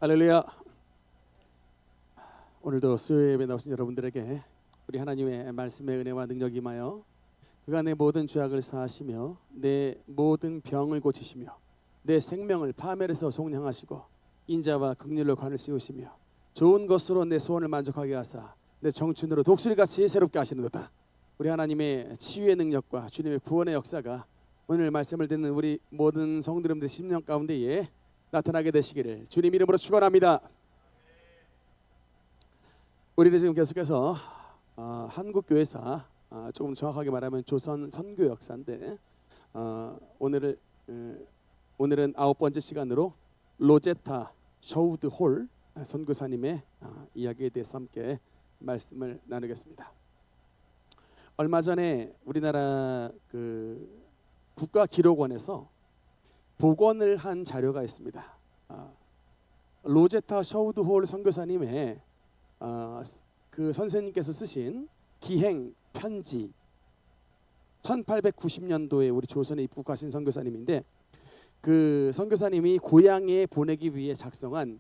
할렐루야. 오늘도 수요 예배 나오신 여러분들에게 우리 하나님의 말씀의 은혜와 능력이 임하여 그가 내 모든 죄악을 사하시며 내 모든 병을 고치시며 내 생명을 파멸에서 속량하시고 인자와 긍휼로 관을 씌우시며 좋은 것으로 내 소원을 만족하게 하사 내 청춘으로 독수리같이 새롭게 하시는도다. 우리 하나님의 치유의 능력과 주님의 구원의 역사가 오늘 말씀을 듣는 우리 모든 성도님들 심령 가운데에 나타나게 되시기를 주님 이름으로 축원합니다. 우리는 지금 계속해서 한국교회사, 조금 정확하게 말하면 조선 선교 역사인데 오늘은 9번째 시간으로 로제타 셔우드 홀 선교사님의 이야기에 대해서 함께 말씀을 나누겠습니다. 얼마 전에 우리나라 국가기록원에서 복원을 한 자료가 있습니다. 로제타 셔우드 홀 선교사님의 그 선생님께서 쓰신 기행 편지, 1890년도에 우리 조선에 입국하신 선교사님인데 그 선교사님이 고향에 보내기 위해 작성한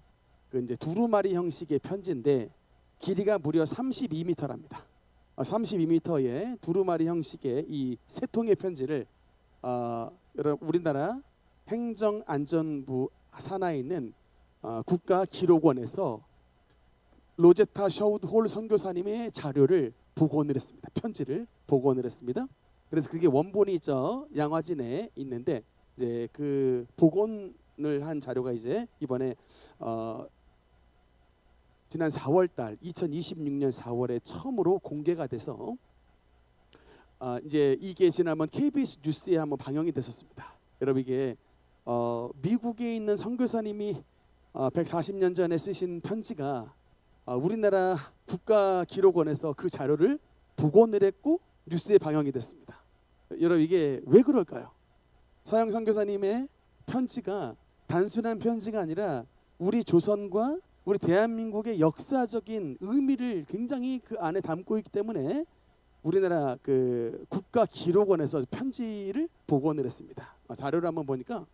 그 이제 두루마리 형식의 편지인데 길이가 무려 32m랍니다. 32m의 두루마리 형식의 이 세 통의 편지를 우리나라 행정안전부 산하에 있는 국가기록원에서 로제타 셔우드 홀 선교사님의 자료를 복원을 했습니다. 편지를 복원을 했습니다. 그래서 그게 원본이 양화진에 있는데 이제 그 복원을 한 자료가 이제 이번에 지난 4월달 2026년 4월에 처음으로 공개가 돼서 이제 이게 지난번 KBS 뉴스에 한번 방영이 됐었습니다. 여러분 이게 미국에 있는 선교사님이 140년 전에 쓰신 편지가 우리나라 국가기록원에서 그 자료를 복원을 했고 뉴스에 방영이 됐습니다. 여러분 이게 왜 그럴까요? 서양 선교사님의 편지가 단순한 편지가 아니라 우리 조선과 우리 대한민국의 역사적인 의미를 굉장히 그 안에 담고 있기 때문에 우리나라 그 국가기록원에서 편지를 복원을 했습니다. 자료를 한번 보니까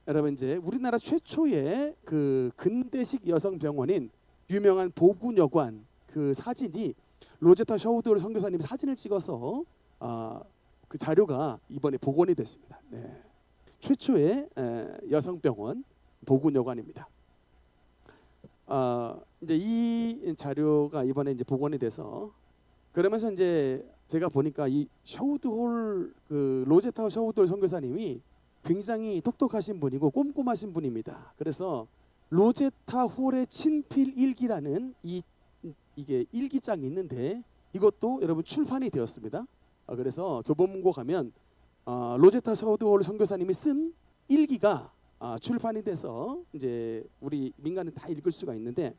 여러분 이제 우리나라 최초의 그 근대식 여성 병원인 유명한 보구여관 그 사진이 로제타 셔우드 홀 선교사님이 사진을 찍어서 그 자료가 이번에 복원이 됐습니다. 네. 최초의 여성병원 보구여관입니다. 이제 이 자료가 이번에 이제 복원이 돼서 그러면서 이제 제가 보니까 이 셔우드 홀 그 로제타 셔우드 홀 선교사님이 굉장히 똑똑하신 분이고 꼼꼼하신 분입니다. 그래서 로제타 홀의 친필 일기라는 이게 일기장이 있는데 이것도 여러분 출판이 되었습니다. 그래서 교보문고 가면 로제타 셔우드 홀 선교사님이 쓴 일기가 출판이 돼서 이제 우리 민간은 다 읽을 수가 있는데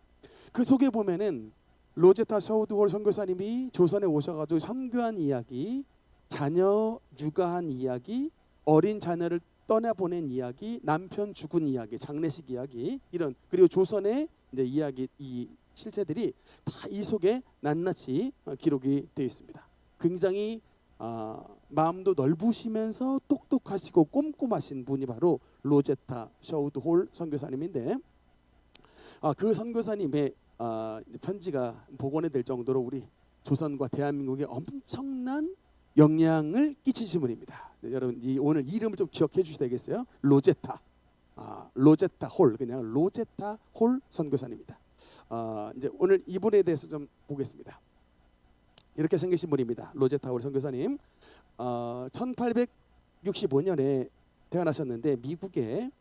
그 속에 보면은 로제타 셔우드 홀 선교사님이 조선에 오셔가지고 선교한 이야기, 자녀 육아한 이야기, 어린 자녀를 떠나보낸 이야기, 남편 죽은 이야기, 장례식 이야기 이런 그리고 조선의 이제 이야기 이 실체들이 다 이 속에 낱낱이 기록이 되어 있습니다. 굉장히 마음도 넓으시면서 똑똑하시고 꼼꼼하신 분이 바로 로제타 셔우드 홀 선교사님인데 그 선교사님의 편지가 복원이 될 정도로 우리 조선과 대한민국에 엄청난 영향을 끼치신 분입니다. 여러분 오늘 이름을 좀 기억해 주셔야 되겠어요. 로제타 홀 그냥 로제타 홀 선교사님입니다. 이제 오늘 이분에 대해서 좀 보겠습니다. 이렇게 생기신 분입니다. 로제타 홀 선교사님 1865년에 태어나셨는데 미국의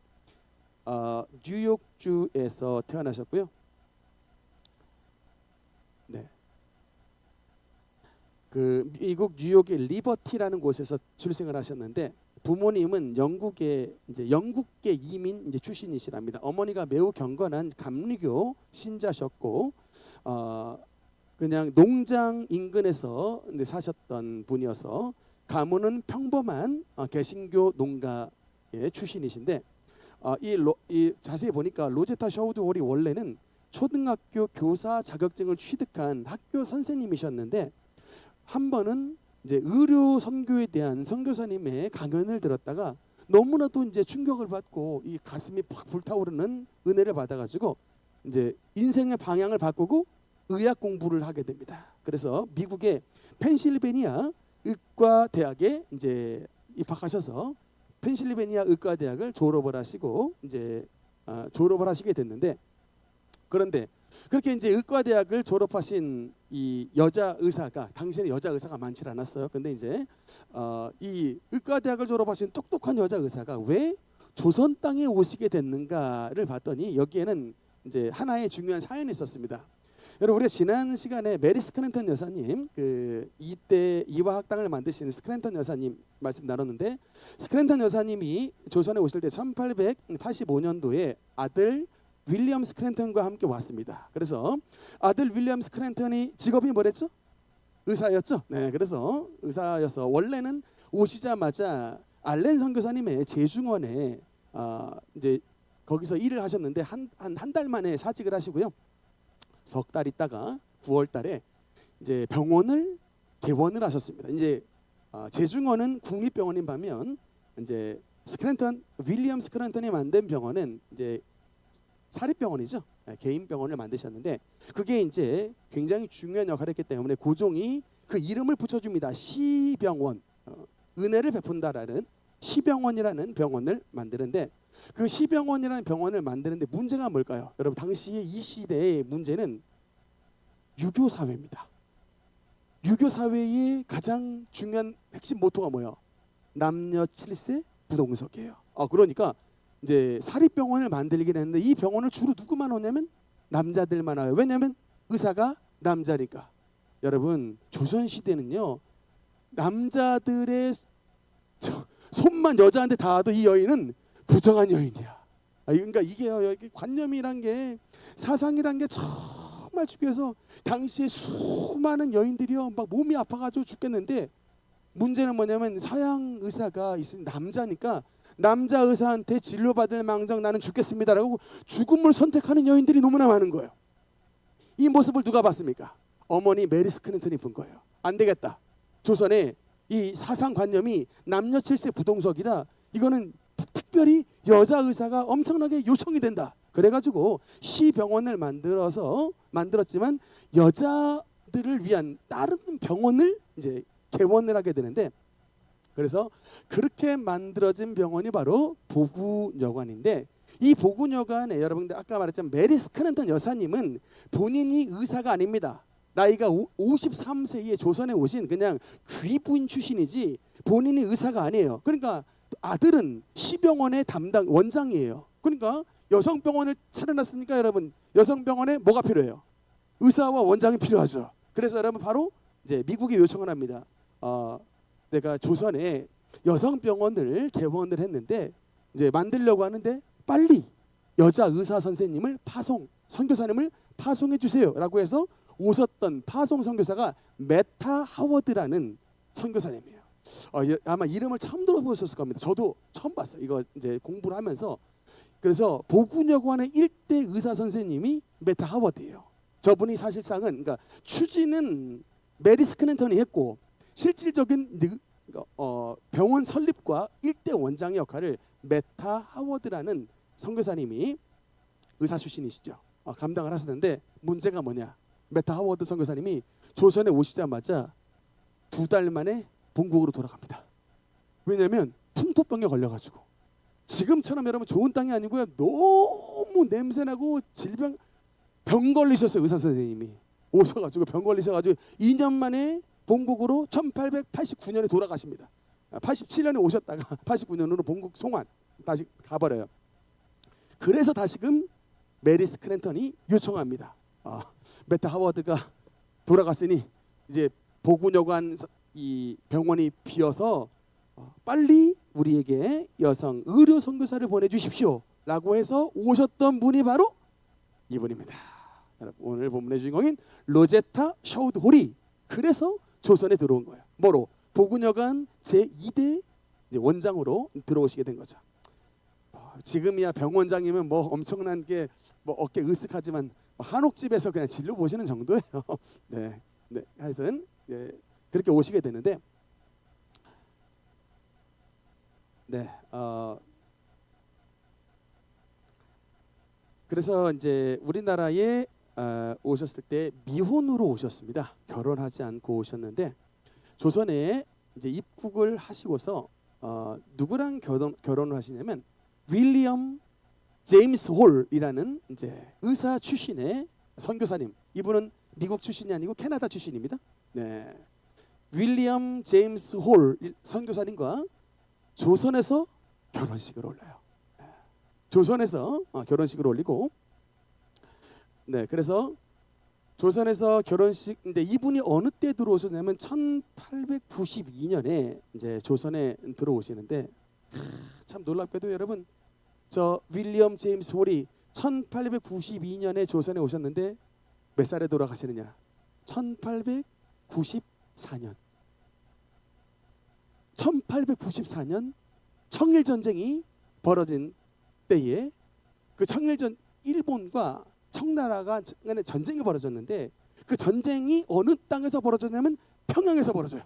뉴욕주에서 태어나셨고요. 네. 그 미국 뉴욕의 리버티라는 곳에서 출생을 하셨는데 부모님은 영국계 이민 이제 출신이시랍니다. 어머니가 매우 경건한 감리교 신자셨고 그냥 농장 인근에서 사셨던 분이어서 가문은 평범한 개신교 농가의 출신이신데 이 자세히 보니까 로제타 셔우드 홀이 원래는 초등학교 교사 자격증을 취득한 학교 선생님이셨는데 한 번은 이제 의료 선교에 대한 선교사님의 강연을 들었다가 너무나도 이제 충격을 받고 이 가슴이 팍 불타오르는 은혜를 받아가지고 이제 인생의 방향을 바꾸고 의학 공부를 하게 됩니다. 그래서 미국의 펜실베니아 의과대학에 이제 입학하셔서 펜실베니아 의과대학을 졸업을 하시고 이제 졸업을 하시게 됐는데, 그런데 그렇게 이제 의과대학을 졸업하신 이 여자 의사가, 당시에는 여자 의사가 많지 않았어요. 근데 이제 이 의과대학을 졸업하신 똑똑한 여자 의사가 왜 조선 땅에 오시게 됐는가를 봤더니 여기에는 이제 하나의 중요한 사연이 있었습니다. 여러분, 우리가 지난 시간에 메리 스크랜턴 여사님, 그 이때 이화학당을 만드신 스크랜턴 여사님 말씀 나눴는데, 스크랜턴 여사님이 조선에 오실 때 1885년도에 아들 윌리엄 스크랜턴과 함께 왔습니다. 그래서 아들 윌리엄 스크랜턴이 직업이 뭐랬죠? 의사였죠. 네, 그래서 의사여서 원래는 오시자마자 알렌 선교사님의 제중원에 이제 거기서 일을 하셨는데 한 달 만에 사직을 하시고요. 석 달 있다가 9월 달에 이제 병원을 개원을 하셨습니다. 이제 제중원은 국립병원인 반면 이제 윌리엄 스크랜턴이 만든 병원은 이제 사립병원이죠. 개인 병원을 만드셨는데, 그게 이제 굉장히 중요한 역할을 했기 때문에 고종이 그 이름을 붙여줍니다. 시병원, 은혜를 베푼다라는 시병원이라는 병원을 만드는데, 그 시병원이라는 병원을 만드는데 문제가 뭘까요? 여러분, 당시에 이 시대의 문제는 유교 사회입니다. 유교 사회의 가장 중요한 핵심 모토가 뭐예요? 남녀 7세 부동석이에요. 그러니까 이제 사립병원을 만들긴 했는데 이 병원을 주로 누구만 오냐면 남자들만 와요. 왜냐하면 의사가 남자니까. 여러분, 조선 시대는요, 남자들의 손만 여자한테 닿아도 이 여인은 부정한 여인이야. 그러니까 이게요, 관념이란 게, 사상이란 게 정말 중요해서 당시에 수많은 여인들이요 막 몸이 아파가지고 죽겠는데, 문제는 뭐냐면 서양 의사가 있으니 남자니까 남자 의사한테 진료받을 망정 나는 죽겠습니다라고 죽음을 선택하는 여인들이 너무나 많은 거예요. 이 모습을 누가 봤습니까? 어머니 메리 스크랜턴이 본 거예요. 안 되겠다. 조선의 이 사상관념이 남녀 7세 부동석이라 이거는 특별히 여자 의사가 엄청나게 요청이 된다. 그래가지고 시병원을 만들었지만 여자들을 위한 다른 병원을 이제 개원을 하게 되는데, 그래서 그렇게 만들어진 병원이 바로 보구여관인데, 이 보구여관에 여러분들 아까 말했지만 메리 스크랜턴 여사님은 본인이 의사가 아닙니다. 나이가 53세에 조선에 오신 그냥 귀부인 출신이지 본인이 의사가 아니에요. 그러니까 아들은 시병원의 담당 원장이에요. 그러니까 여성병원을 차려놨으니까 여러분, 여성병원에 뭐가 필요해요? 의사와 원장이 필요하죠. 그래서 여러분 바로 이제 미국에 요청을 합니다. 내가 조선에 여성병원을 개원을 했는데 이제 만들려고 하는데 빨리 여자 의사 선생님을 선교사님을 파송해 주세요라고 해서 오셨던 파송 선교사가 메타 하워드라는 선교사님이에요. 아마 이름을 처음 들어보셨을 겁니다. 저도 처음 봤어요. 이거 이제 공부를 하면서. 그래서 보구여관의 1대 의사 선생님이 메타 하워드예요. 저분이 사실상은, 그러니까 추진은 메리 스크랜턴이 했고 실질적인 병원 설립과 1대 원장의 역할을 메타 하워드라는 선교사님이 의사 출신이시죠. 감당을 하셨는데, 문제가 뭐냐? 메타 하워드 선교사님이 조선에 오시자마자 2달 만에 본국으로 돌아갑니다. 왜냐하면 풍토병에 걸려가지고, 지금처럼 여러분 좋은 땅이 아니고요, 너무 냄새나고 병 걸리셨어요. 의사 선생님이 오셔가지고 병 걸리셔가지고 2년 만에 본국으로 1889년에 돌아가십니다. 87년에 오셨다가 89년으로 본국 송환 다시 가버려요. 그래서 다시금 메리 스크랜턴이 요청합니다. 메타 하워드가 돌아갔으니 이제 보구여관 이 병원이 비어서 빨리 우리에게 여성 의료 선교사를 보내주십시오라고 해서 오셨던 분이 바로 이분입니다. 오늘 본문의 주인공인 로제타 샤우드 홀이 그래서 조선에 들어온 거예요. 뭐로? 보구여관 제2대 원장으로 들어오시게 된 거죠. 지금이야 병원장이면 뭐 엄청난 게 뭐 어깨 으쓱하지만 한옥집에서 그냥 진료 보시는 정도예요. 네, 하여튼 그렇게 오시게 되는데, 네. 그래서 이제 우리나라에 오셨을 때 미혼으로 오셨습니다. 결혼하지 않고 오셨는데 조선에 이제 입국을 하시고서 누구랑 결혼을 하시냐면 윌리엄 제임스 홀이라는 이제 의사 출신의 선교사님. 이분은 미국 출신이 아니고 캐나다 출신입니다. 네. 윌리엄 제임스 홀 선교사님과 조선에서 결혼식을 올려요. 조선에서 결혼식을 올리고, 네, 그래서 조선에서 결혼식인데 이분이 어느 때 들어오셨냐면 1892년에 이제 조선에 들어오시는데 참 놀랍게도 여러분 저 윌리엄 제임스 홀이 1892년에 조선에 오셨는데 몇 살에 돌아가시느냐? 1894년. 1894년 청일 전쟁이 벌어진 때에 그 청일전 일본과 청나라가 간에 전쟁이 벌어졌는데 그 전쟁이 어느 땅에서 벌어졌냐면 평양에서 벌어져요.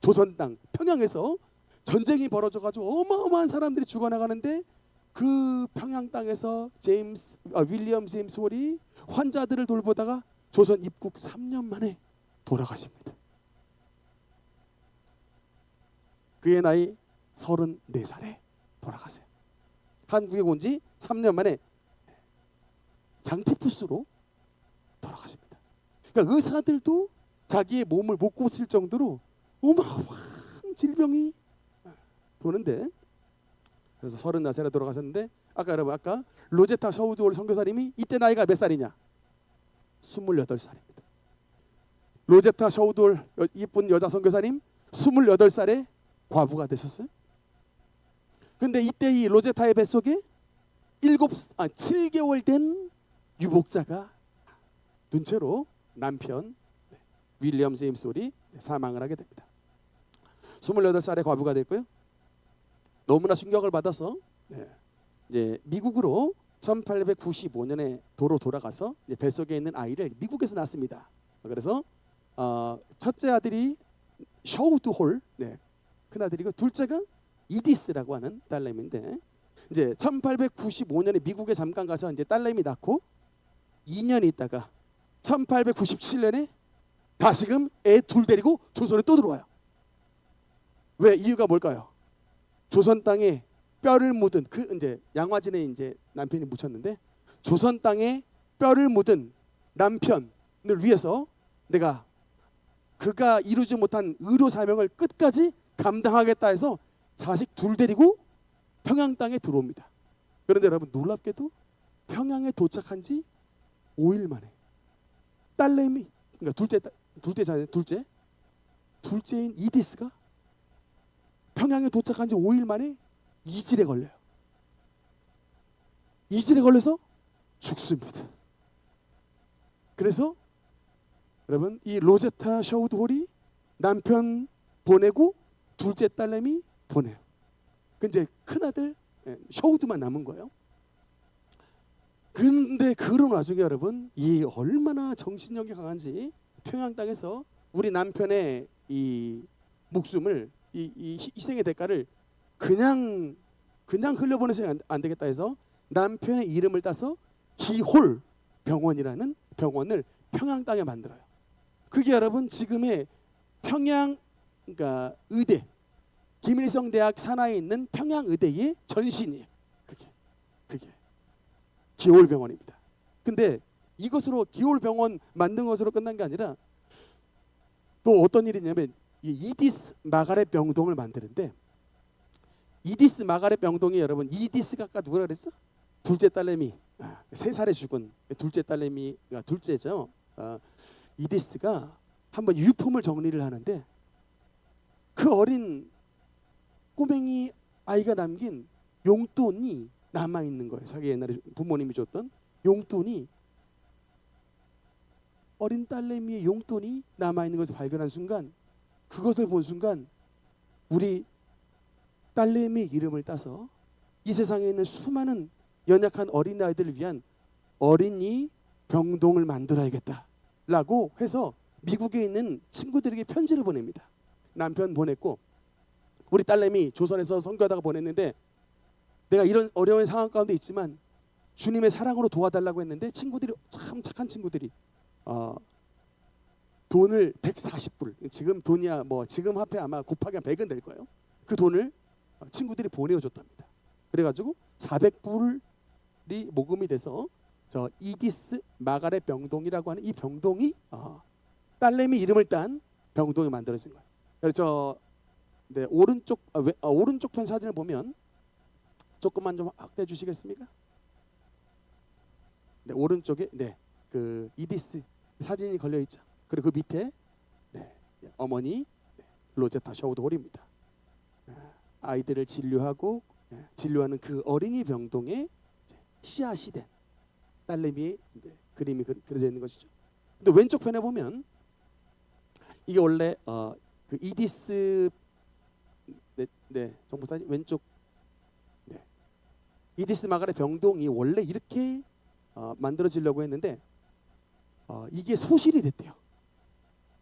조선 땅 평양에서 전쟁이 벌어져가지고 어마어마한 사람들이 죽어나가는데 그 평양 땅에서 윌리엄 제임스 홀이 환자들을 돌보다가 조선 입국 3년 만에 돌아가십니다. 그의 나이 34살에 돌아가세요. 한국에 온 지 3년 만에 장티푸스로 돌아가십니다. 그러니까 의사들도 자기의 몸을 못 고칠 정도로 어마어마한 질병이 도는데, 그래서 34살에 돌아가셨는데 여러분 아까 로제타 샤우드홀 선교사님이 이때 나이가 몇 살이냐? 28살입니다. 로제타 샤우드홀 이쁜 여자 선교사님 28살에 과부가 되셨어요. 근데 이때 이 로제타의 뱃속에 7개월 된 유복자가 둔 채로 남편 윌리엄 제임스 홀이 사망을 하게 됩니다. 28살에 과부가 됐고요. 너무나 충격을 받아서 이제 미국으로 1895년에 도로 돌아가서 이제 뱃속에 있는 아이를 미국에서 낳습니다. 그래서 첫째 아들이 샤우드 홀, 큰 아들이고 둘째가 이디스라고 하는 딸내미인데 이제 1895년에 미국에 잠깐 가서 이제 딸내미 낳고 2년 있다가 1897년에 다시금 애 둘 데리고 조선에 또 들어와요. 왜? 이유가 뭘까요? 조선 땅에 뼈를 묻은 그 이제 양화진에 이제 남편이 묻혔는데 조선 땅에 뼈를 묻은 남편을 위해서 내가 그가 이루지 못한 의료 사명을 끝까지 감당하겠다 해서 자식 둘 데리고 평양 땅에 들어옵니다. 그런데 여러분 놀랍게도 평양에 도착한 지 5일 만에 딸내미, 그러니까 둘째인 이디스가 평양에 도착한 지 5일 만에 이질에 걸려요. 이질에 걸려서 죽습니다. 그래서 여러분 이 로제타 샤우드 홀이 남편 보내고 둘째 딸내미 보내요. 근데 큰아들 샤우드만 남은 거예요. 근데 그런 와중에 여러분 이 얼마나 정신력이 강한지 평양 땅에서 우리 남편의 이 목숨을 이 희생의 대가를 그냥 흘려보내서 안 되겠다 해서 남편의 이름을 따서 기홀 병원이라는 병원을 평양 땅에 만들어요. 그게 여러분 지금의 평양 그러니까 의대 김일성 대학 산하에 있는 평양 의대의 전신이에요. 그게 기홀 병원입니다. 근데 이것으로 기홀 병원 만든 것으로 끝난 게 아니라 또 어떤 일이 있냐면 이디스 마가렛 병동을 만드는데 이디스 마가렛 병동이 여러분 이디스가 아까 누구라 그랬어? 둘째 딸내미 3살에 죽은 둘째 딸내미가 둘째죠. 이디스가 한번 유품을 정리를 하는데 그 어린 꼬맹이 아이가 남긴 용돈이 남아 있는 거예요. 자기 옛날에 부모님이 줬던 용돈이 어린 딸내미의 용돈이 남아 있는 것을 발견한 순간 그것을 본 순간 우리 딸내미 이름을 따서 이 세상에 있는 수많은 연약한 어린아이들을 위한 어린이 병동을 만들어야겠다라고 해서 미국에 있는 친구들에게 편지를 보냅니다. 남편 보냈고 우리 딸내미 조선에서 선교하다가 보냈는데 내가 이런 어려운 상황 가운데 있지만 주님의 사랑으로 도와달라고 했는데 친구들이 참 착한 친구들이 돈을 140불, 지금 돈이야 뭐 지금 화폐 아마 곱하기 한 100은 될 거예요. 그 돈을 친구들이 보내어줬답니다. 그래가지고 400불이 모금이 돼서 저 이디스 마가렛 병동이라고 하는 이 병동이 딸내미 이름을 딴 병동이 만들어진 거예요. 그래서 네, 오른쪽 편 사진을 보면 조금만 좀 확대해 주시겠습니까? 네, 오른쪽에 그 이디스 사진이 걸려 있죠. 그리고 그 밑에 어머니 로제타 셔우드 홀입니다. 아이들을 진료하고 진료하는 그 어린이 병동에 씨앗이 된 딸내미의 그림이 그려져 있는 것이죠. 근데 왼쪽 편에 보면 이게 원래 그 이디스 정보사님 왼쪽 이디스 마가렛 병동이 원래 이렇게 만들어지려고 했는데 이게 소실이 됐대요.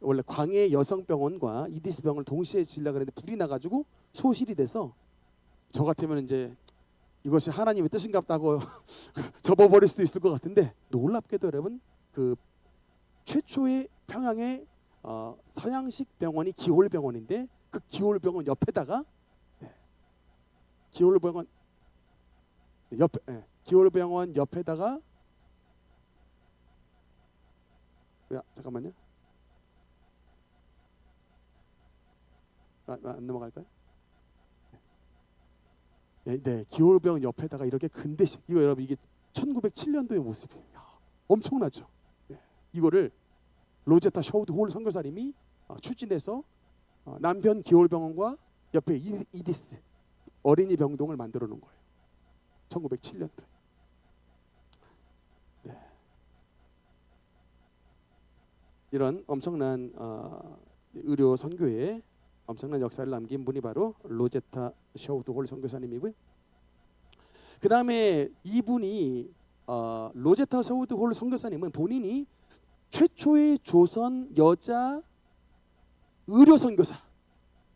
원래 광해 여성병원과 이디스 병원을 동시에 지려고 했는데 불이 나가지고 소실이 돼서 저 같으면 이제 이것이 하나님의 뜻인가 보다고 접어버릴 수도 있을 것 같은데 놀랍게도 여러분 그 최초의 평양의 서양식 병원이 기홀병원인데 그 기홀병원 옆에다가 기홀병원 옆에다가 잠깐만요. 안 넘어갈까요? 네, 기홀병원 옆에다가 이렇게 근대식 이거 여러분 이게 1907년도의 모습이에요. 엄청나죠. 이거를 로제타 셔우드 홀 선교사님이 추진해서 남편 기홀병원과 옆에 이디스 어린이 병동을 만들어 놓은 거예요. 1907년도에. 이런 엄청난 의료 선교에 엄청난 역사를 남긴 분이 바로 로제타 셔우드 홀 선교사님이고요. 그 다음에 이분이 로제타 셔우드 홀 선교사님은 본인이 최초의 조선 여자 의료 선교사,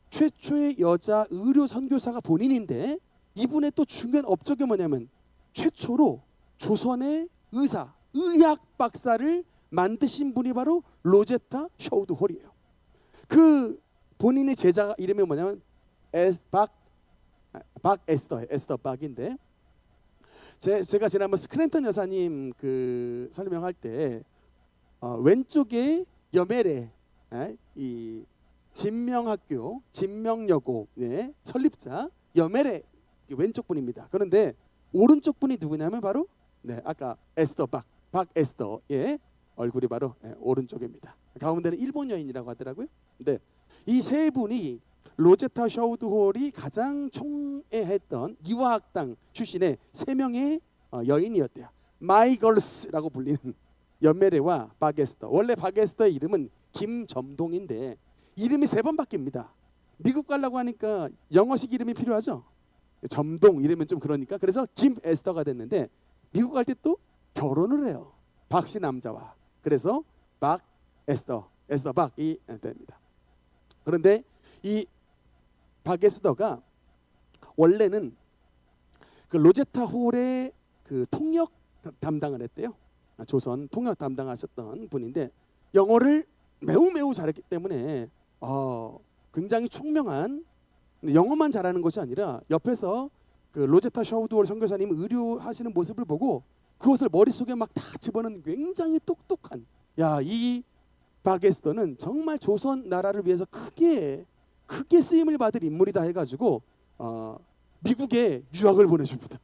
최초의 여자 의료 선교사가 본인인데 이분의 또 중요한 업적이 뭐냐면 최초로 조선의 의학 박사를 만드신 분이 바로 로제타 셔우드 홀이에요. 그 본인의 제자 이름이 뭐냐면 에스더 박인데 제가 지난번 스크랜턴 여사님 그 설명할 때 왼쪽에 여메레 이 진명학교 진명여고 설립자 여메레 왼쪽 분입니다. 그런데 오른쪽 분이 누구냐면 바로 아까 에스더 박 에스더의 얼굴이 바로 오른쪽입니다. 가운데는 일본 여인이라고 하더라고요. 근데 이 세 분이 로제타 셔우드 홀이 가장 총애했던 이화학당 출신의 세 명의 여인이었대요. 마이걸스라고 불리는 연메레와 박에스더. 원래 박에스더의 이름은 김점동인데 이름이 3번 바뀝니다. 미국 가려고 하니까 영어식 이름이 필요하죠. 점동 이름은 좀 그러니까 그래서 김에스더가 됐는데 미국 갈 때 또 결혼을 해요. 박씨 남자와. 그래서 박에스더 박이 됩니다. 그런데 이 박에스더가 원래는 그 로제타 홀의 그 통역 담당을 했대요. 조선 통역 담당하셨던 분인데 영어를 매우 잘했기 때문에 굉장히 총명한 영어만 잘하는 것이 아니라 옆에서 그 로제타 셔우드 홀 선교사님 의료하시는 모습을 보고 그것을 머릿속에 막 다 집어넣는 굉장히 똑똑한 이 박에스더는 정말 조선 나라를 위해서 크게 쓰임을 받을 인물이다 해가지고 미국에 유학을 보내줍니다.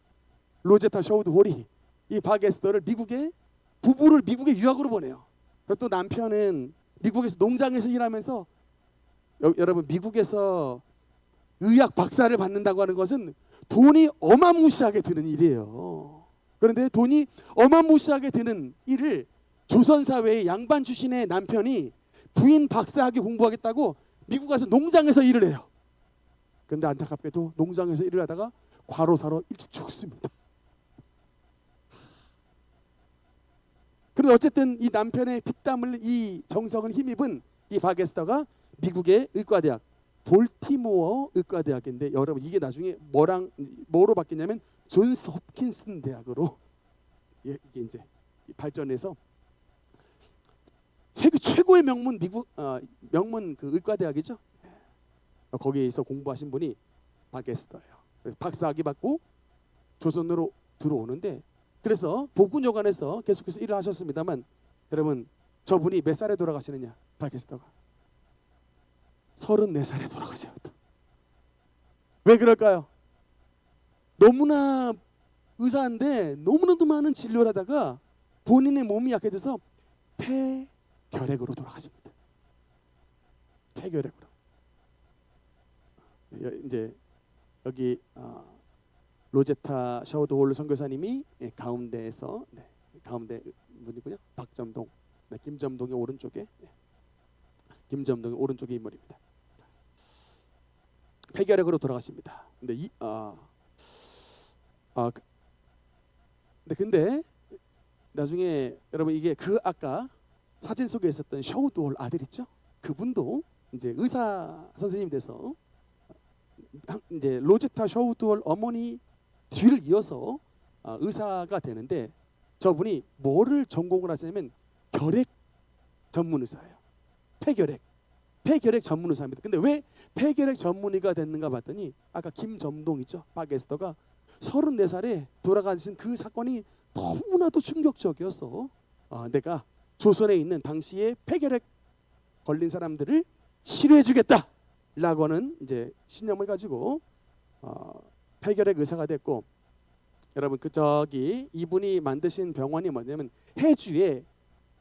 로제타 셔우드 홀이 이 박에스더를 부부를 미국에 유학으로 보내요. 그리고 또 남편은 미국에서 농장에서 일하면서 여러분 미국에서 의학 박사를 받는다고 하는 것은 돈이 어마무시하게 드는 일이에요. 그런데 돈이 어마무시하게 드는 일을 조선 사회의 양반 출신의 남편이 부인 박사학위 공부하겠다고 미국 가서 농장에서 일을 해요. 그런데 안타깝게도 농장에서 일을 하다가 과로사로 일찍 죽습니다. 그런데 어쨌든 이 남편의 피땀을 이 정성을 힘입은 이 박에스더가 미국의 의과대학 볼티모어 의과대학인데 여러분 이게 나중에 뭐로 바뀌냐면 존스 홉킨슨 대학으로 이게 이제 발전해서 세계 최고의 명문 명문 그 의과대학이죠. 거기에서 공부하신 분이 바게스터예요. 박사학위 받고 조선으로 들어오는데 그래서 보군여관에서 계속해서 일을 하셨습니다만 여러분 저분이 몇 살에 돌아가시느냐? 바게스터가 34살에 돌아가셔요. 왜 그럴까요? 너무나 의사인데 너무나도 많은 진료를 하다가 본인의 몸이 약해져서 폐결핵으로 돌아가십니다. 폐결핵으로. 이제 여기 로제타 샤우드홀 선교사님이 가운데에서 가운데 분이고요. 박점동, 김점동의 오른쪽에 김점동의 오른쪽의 인물입니다. 폐결핵으로 돌아가십니다. 근데 나중에 여러분 이게 그 아까 사진 속에 있었던 샤우드홀 아들 있죠? 그분도 이제 의사 선생님이 돼서 이제 로제타 샤우드홀 어머니 뒤를 이어서 의사가 되는데 저분이 뭐를 전공을 하시냐면 결핵 전문 의사예요. 폐결핵 전문 의사입니다. 근데 왜 폐결핵 전문의가 됐는가 봤더니 아까 김점동 있죠? 바게스터가 34살에 돌아가신 그 사건이 너무나도 충격적이어서 내가 조선에 있는 당시에 폐결핵 걸린 사람들을 치료해 주겠다라고 하는 이제 신념을 가지고 폐결핵 의사가 됐고 여러분 저기 이분이 만드신 병원이 뭐냐면 해주의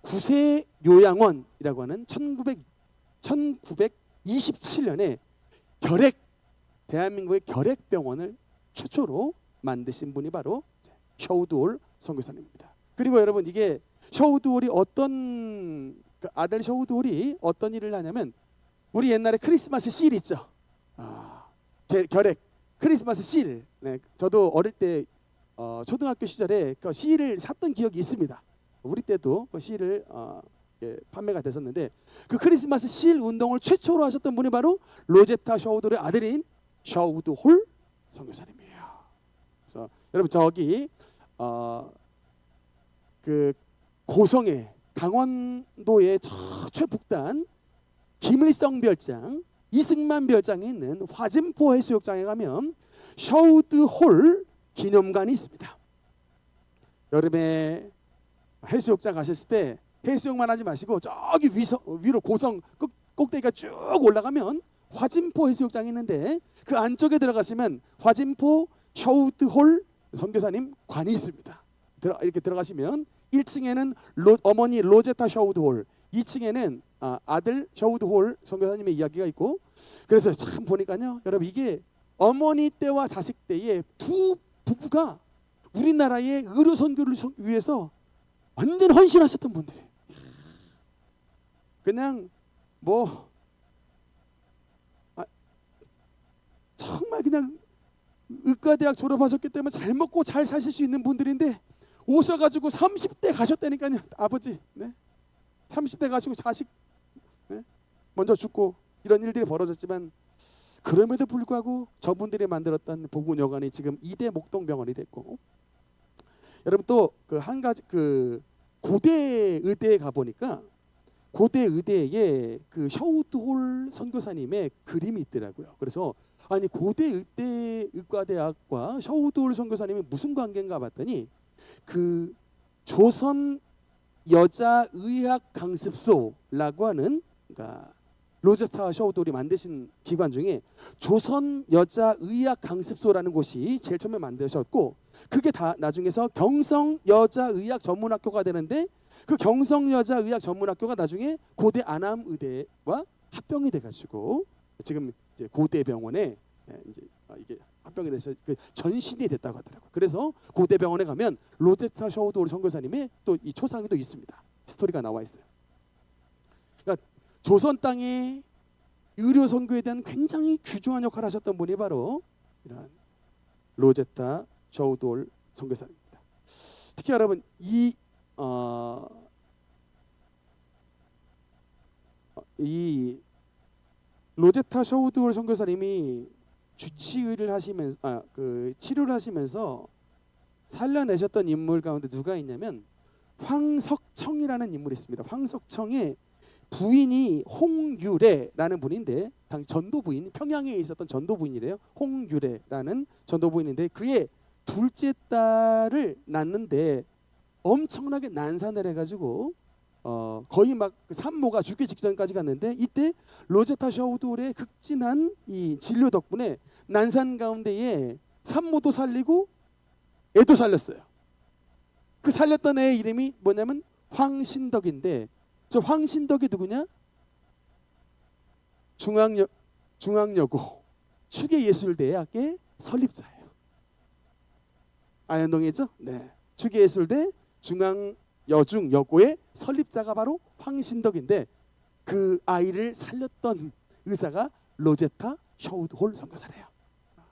구세요양원이라고 하는 1927년에 대한민국의 결핵병원을 최초로 만드신 분이 바로 샤우드홀 선교사님입니다. 그리고 여러분 이게 샤우드홀이 아들 샤우드홀이 어떤 일을 하냐면 우리 옛날에 크리스마스 실 있죠. 결핵 크리스마스 실. 저도 어릴 때 초등학교 시절에 그 실을 샀던 기억이 있습니다. 우리 때도 그 실을 판매가 됐었는데 그 크리스마스 실 운동을 최초로 하셨던 분이 바로 로제타 샤우드홀의 아들인 샤우드홀 선교사님이에요. 그래서 여러분 저기 그 고성에 강원도의 최북단 김일성 별장, 이승만 별장에 있는 화진포 해수욕장에 가면 샤우드홀 기념관이 있습니다. 여름에 해수욕장 가셨을 때 해수욕만 하지 마시고 저기 위로 고성 꼭대기가 쭉 올라가면 화진포 해수욕장이 있는데 그 안쪽에 들어가시면 화진포 샤우드홀 선교사님 관이 있습니다. 이렇게 들어가시면 1층에는 어머니 로제타 샤우드홀, 2층에는 아들 샤우드홀 선교사님의 이야기가 있고 그래서 참 보니까요 여러분 이게 어머니 때와 자식 때의 두 부부가 우리나라의 의료 선교를 위해서 완전 헌신하셨던 분들이 그냥 정말 그냥 의과대학 졸업하셨기 때문에 잘 먹고 잘 사실 수 있는 분들인데 오셔가지고 30대 가셨다니까요. 아버지 30대 가시고 자식 먼저 죽고 이런 일들이 벌어졌지만 그럼에도 불구하고 저분들이 만들었던 보군여관이 지금 2대 목동병원이 됐고 여러분 또 그 한 가지 그 고대 의대에 가 보니까 고대 의대에 그 샤우드홀 선교사님의 그림이 있더라고요. 그래서 아니 고대 의대 의과대학과 샤우드홀 선교사님이 무슨 관계인가 봤더니 그 조선 여자의학 강습소라고 하는 그러니까 로제타 샤우드홀이 만드신 기관 중에 조선 여자의학 강습소라는 곳이 제일 처음에 만드셨고 그게 다 나중에서 경성 여자의학 전문학교가 되는데 그 경성 여자의학 전문학교가 나중에 고대 안암의대와 합병이 돼가지고 지금 이제 고대병원에 이제 이게 합병이 돼서 그 전신이 됐다고 하더라고요. 그래서 고대병원에 가면 로제타 샤우드홀 선교사님의 또 이 초상이 또 있습니다. 스토리가 나와 있어요. 그러니까 조선 땅의 의료 선교에 대한 굉장히 귀중한 역할을 하셨던 분이 바로 이런 로제타 샤우드홀 선교사입니다. 특히 여러분 이 로제타 셔우드홀 선교사님이 주치의를 하시면서 치료를 하시면서 살려내셨던 인물 가운데 누가 있냐면 황석청이라는 인물이 있습니다. 황석청의 부인이 홍유래라는 분인데 당시 전도부인, 평양에 있었던 전도부인이래요. 홍유래라는 전도부인인데 그의 둘째 딸을 낳는데 엄청나게 난산을 해가지고 거의 막 산모가 죽기 직전까지 갔는데 이때 로제타 셔우드홀의 극진한 이 진료 덕분에 난산 가운데에 산모도 살리고 애도 살렸어요. 그 살렸던 애의 이름이 뭐냐면 황신덕인데 저 황신덕이 누구냐? 중앙여고 추계예술대학의 설립자예요. 안현동이죠? 네. 추계예술대 중앙여중여고의 설립자가 바로 황신덕인데 그 아이를 살렸던 의사가 로제타 셔우드홀 선교사래요.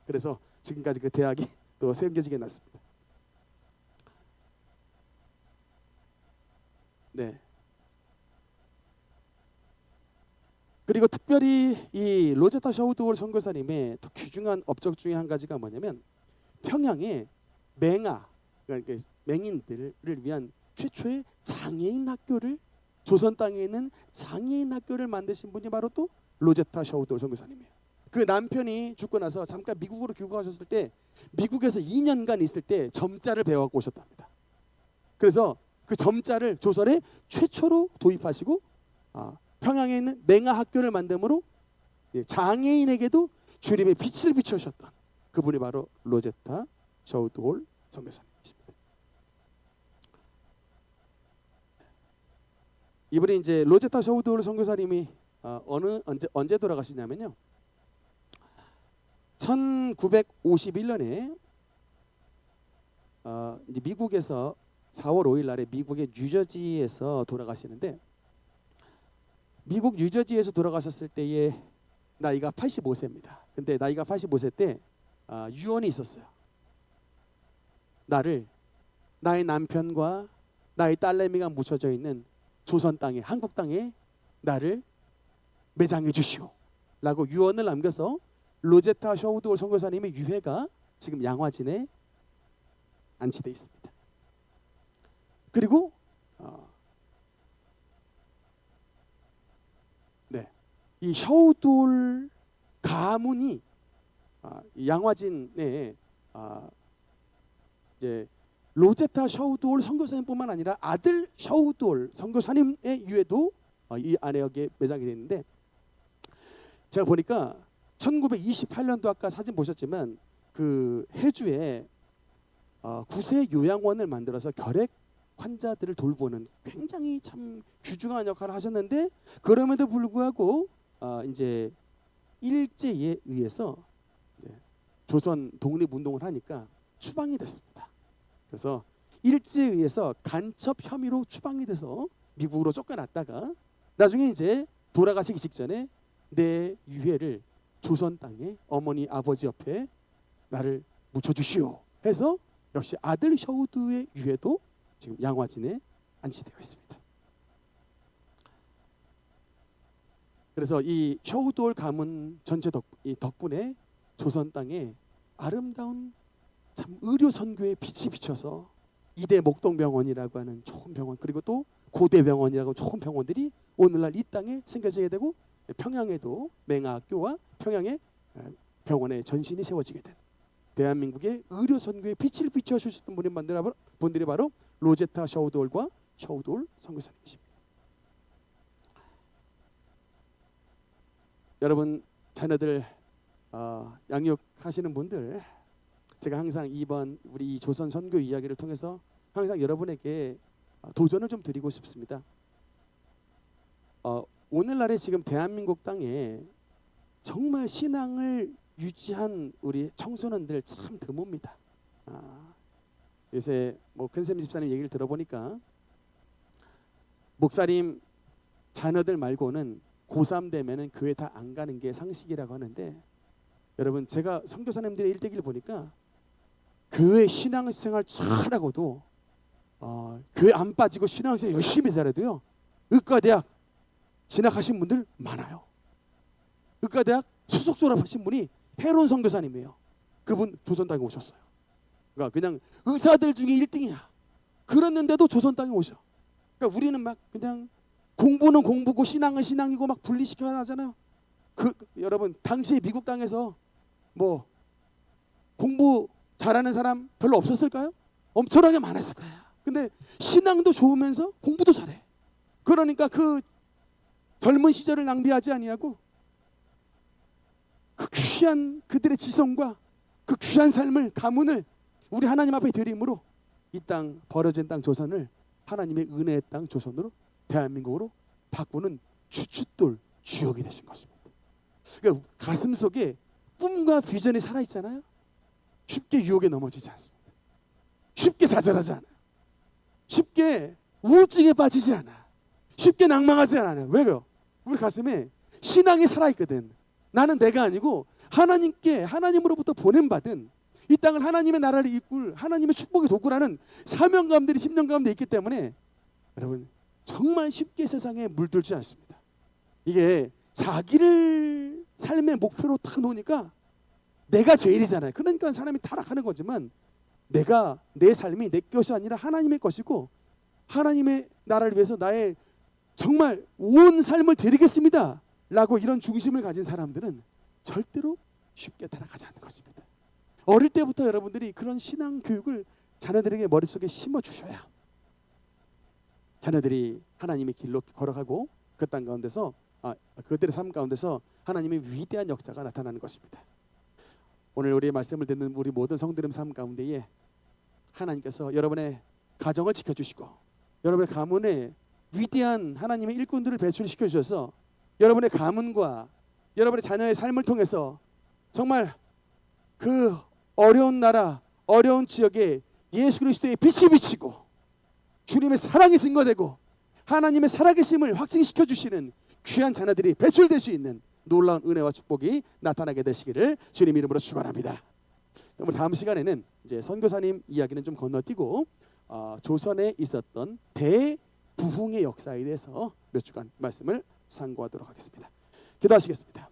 그래서 지금까지 그 대학이 또 새겨지게 났습니다. 네. 그리고 특별히 이 로제타 셔우드홀 선교사님의 또 귀중한 업적 중에 한 가지가 뭐냐면 평양에 맹아, 그러니까 맹인들을 위한 최초의 장애인 학교를 조선 땅에 있는 장애인 학교를 만드신 분이 바로 또 로제타 셔우드홀 선교사님이에요. 그 남편이 죽고 나서 잠깐 미국으로 귀국하셨을 때 미국에서 2년간 있을 때 점자를 배워갖고 오셨답니다. 그래서 그 점자를 조선에 최초로 도입하시고 평양에 있는 맹아 학교를 만듦으로 장애인에게도 주님의 빛을 비추셨던 그분이 바로 로제타 셔우드홀 선교사님이십니다. 이분이 이제 로제타 셔우드홀 선교사님이 언제 돌아가시냐면요. 1951년에 이제 미국에서 4월 5일 날에 미국의 뉴저지에서 돌아가시는데 미국 뉴저지에서 돌아가셨을 때의 나이가 85세입니다. 근데 나이가 85세 때 유언이 있었어요. 나의 남편과 나의 딸내미가 묻혀져 있는 조선 땅에, 한국 땅에 나를 매장해 주시오 라고 유언을 남겨서 로제타 셔우드홀 선교사님의 유해가 지금 양화진에 안치되어 있습니다. 그리고 이 셔우드홀 가문이 양화진에 이제 로제타 셔우드홀 선교사님뿐만 아니라 아들 셔우드홀 선교사님의 유해도 이 안에 여기에 매장이 되어 있는데 제가 보니까 1928년도 아까 사진 보셨지만 그 해주에 구세 요양원을 만들어서 결핵 환자들을 돌보는 굉장히 참 귀중한 역할을 하셨는데 그럼에도 불구하고 이제 일제에 의해서 이제 조선 독립운동을 하니까 추방이 됐습니다. 그래서 일제에 의해서 간첩 혐의로 추방이 돼서 미국으로 쫓겨났다가 나중에 이제 돌아가시기 직전에 내 유해를 조선 땅에 어머니 아버지 옆에 나를 묻혀주시오 해서 역시 아들 셔우드의 유해도 지금 양화진에 안치되어 있습니다. 그래서 이 셔우드홀 가문 전체 덕분에 조선 땅에 아름다운 참 의료 선교의 빛이 비쳐서 이대 목동병원이라고 하는 좋은 병원 그리고 또 고대병원이라고 좋은 병원들이 오늘날 이 땅에 생겨지게 되고 평양에도 맹아학교와 평양에 병원의 전신이 세워지게 된 대한민국의 의료 선교의 빛을 비춰주셨던 분들이 바로 로제타 셔우드홀과 셔우드홀 선교사님이십니다. 여러분 자녀들 양육하시는 분들 제가 항상 이번 우리 조선 선교 이야기를 통해서 항상 여러분에게 도전을 좀 드리고 싶습니다. 오늘날에 지금 대한민국 땅에 정말 신앙을 유지한 우리 청소년들 참 드뭅니다. 요새 뭐 큰쌤 집사님 얘기를 들어보니까 목사님 자녀들 말고는 고3 되면은 교회 다 안 가는 게 상식이라고 하는데 여러분 제가 선교사님들의 일대기를 보니까 교회 신앙생활 잘하고도 교회 안 빠지고 신앙생활 열심히 잘해도요 의과대학 진학하신 분들 많아요. 의과대학 수석 졸업하신 분이 해론 선교사님이에요. 그분 조선 땅에 오셨어요. 그러니까 그냥 의사들 중에 1등이야. 그랬는데도 조선 땅에 오셔. 그러니까 우리는 막 그냥 공부는 공부고 신앙은 신앙이고 막 분리시켜야 하잖아요. 여러분 당시에 미국 땅에서 뭐 공부 잘하는 사람 별로 없었을까요? 엄청나게 많았을 거예요. 근데 신앙도 좋으면서 공부도 잘해. 그러니까 그 젊은 시절을 낭비하지 아니하고 그 귀한 그들의 지성과 그 귀한 삶을 가문을 우리 하나님 앞에 드림으로 이 땅 버려진 땅 조선을 하나님의 은혜의 땅 조선으로 대한민국으로 바꾸는 주춧돌 주역이 되신 것입니다. 그러니까 가슴 속에 꿈과 비전이 살아있잖아요. 쉽게 유혹에 넘어지지 않습니다. 쉽게 좌절하지 않아요. 쉽게 우울증에 빠지지 않아. 쉽게 낭망하지 않아요. 왜요? 우리 가슴에 신앙이 살아있거든. 나는 내가 아니고 하나님께 하나님으로부터 보냄받은 이 땅을 하나님의 나라를 이끌 하나님의 축복의 도구라는 사명감들이 10년 가운데 있기 때문에 여러분 정말 쉽게 세상에 물들지 않습니다. 이게 자기를 삶의 목표로 딱 놓으니까 내가 제일이잖아요. 그러니까 사람이 타락하는 거지만 내 삶이 내 것이 아니라 하나님의 것이고 하나님의 나라를 위해서 나의 정말 온 삶을 드리겠습니다 라고 이런 중심을 가진 사람들은 절대로 쉽게 타락하지 않는 것입니다. 어릴 때부터 여러분들이 그런 신앙 교육을 자녀들에게 머릿속에 심어주셔야 자녀들이 하나님의 길로 걸어가고 그 땅 가운데서 그들의 삶 가운데서 하나님의 위대한 역사가 나타나는 것입니다. 오늘 우리의 말씀을 듣는 우리 모든 성도님 삶 가운데에 하나님께서 여러분의 가정을 지켜주시고 여러분의 가문에 위대한 하나님의 일꾼들을 배출시켜 주셔서 여러분의 가문과 여러분의 자녀의 삶을 통해서 정말 그 어려운 나라 어려운 지역에 예수 그리스도의 빛이 비치고 주님의 사랑이 증거되고 하나님의 살아계심을 확증시켜 주시는 귀한 자녀들이 배출될 수 있는 놀라운 은혜와 축복이 나타나게 되시기를 주님 이름으로 축원합니다. 그럼 다음 시간에는 이제 선교사님 이야기는 좀 건너뛰고 조선에 있었던 대부흥의 역사에 대해서 몇 주간 말씀을 상고하도록 하겠습니다. 기도하시겠습니다.